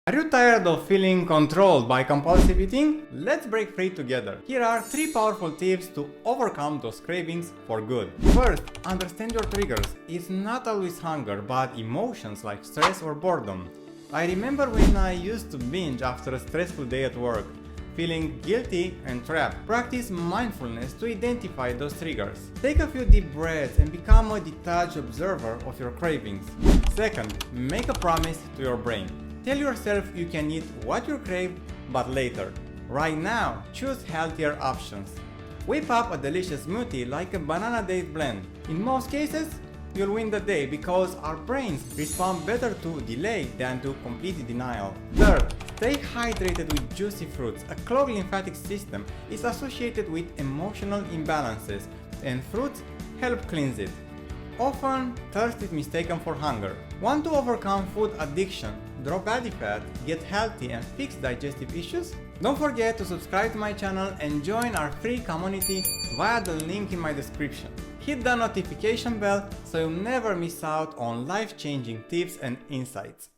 Are you tired of feeling controlled by compulsive eating? Let's break free together. Here are 3 powerful tips to overcome those cravings for good. First, understand your triggers. It's not always hunger, but emotions like stress or boredom. I remember when I used to binge after a stressful day at work, feeling guilty and trapped. Practice mindfulness to identify those triggers. Take a few deep breaths and become a detached observer of your cravings. Second, make a promise to your brain. Tell yourself you can eat what you crave, but later. Right now, choose healthier options. Whip up a delicious smoothie like a banana date blend. In most cases, you'll win the day because our brains respond better to delay than to complete denial. Third, stay hydrated with juicy fruits. A clogged lymphatic system is associated with emotional imbalances, and fruits help cleanse it. Often, thirst is mistaken for hunger. Want to overcome food addiction, drop body fat, get healthy and fix digestive issues? Don't forget to subscribe to my channel and join our free community via the link in my description. Hit the notification bell so you never miss out on life-changing tips and insights.